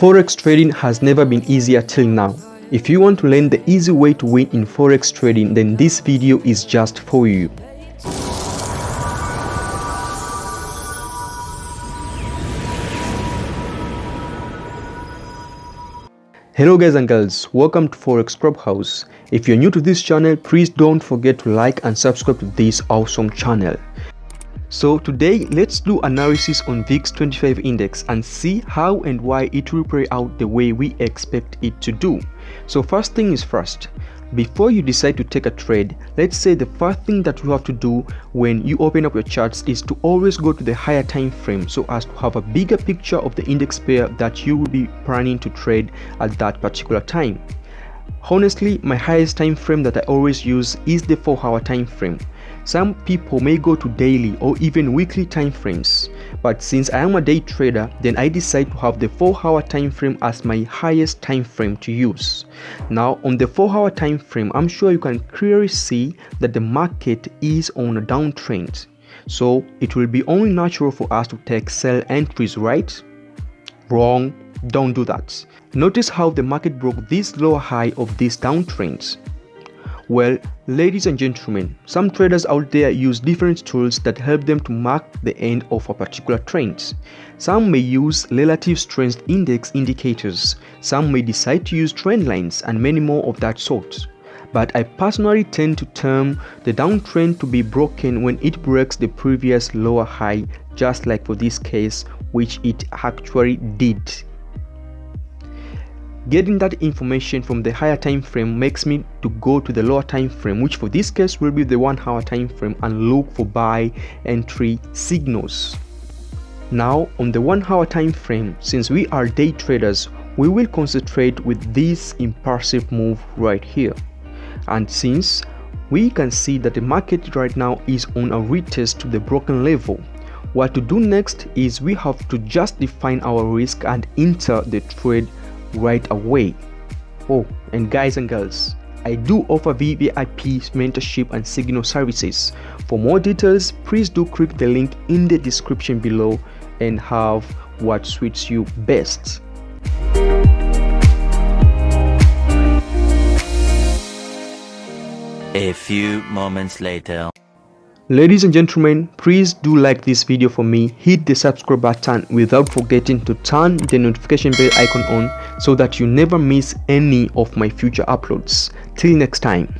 Forex trading has never been easier till now. If you want to learn the easy way to win in Forex trading, then this video is just for you. Hello guys and girls, welcome to Forex Clubhouse. If you're new to this channel, please don't forget to like and subscribe to this awesome channel. So today let's do analysis on VIX25 index and see how and why it will play out the way we expect it to do. So first thing is first, before you decide to take a trade, let's say the first thing that you have to do when you open up your charts is to always go to the higher time frame so as to have a bigger picture of the index pair that you will be planning to trade at that particular time. Honestly, my highest time frame that I always use is the 4-hour time frame. Some people may go to daily or even weekly time frames, but since I am a day trader, then I decide to have the 4-hour time frame as my highest time frame to use. Now on the 4-hour time frame, I'm sure you can clearly see that the market is on a downtrend, so it will be only natural for us to take sell entries, right? Wrong, don't do that. Notice how the market broke this lower high of this downtrend. Well, ladies and gentlemen, some traders out there use different tools that help them to mark the end of a particular trend. Some may use relative strength index indicators, some may decide to use trend lines, and many more of that sort. But I personally tend to term the downtrend to be broken when it breaks the previous lower high, just like for this case, which it actually did. Getting that information from the higher time frame makes me to go to the lower time frame, which for this case will be the 1-hour time frame, and look for buy entry signals. Now on the 1-hour time frame, since we are day traders, we will concentrate with this impulsive move right here. And since we can see that the market right now is on a retest to the broken level, what to do next is we have to just define our risk and enter the trade right away. Oh, and guys and girls, I do offer VIP mentorship and signal services. For more details, please do click the link in the description below and have what suits you best. A few moments later. Ladies and gentlemen, please do like this video for me, hit the subscribe button without forgetting to turn the notification bell icon on so that you never miss any of my future uploads. Till next time.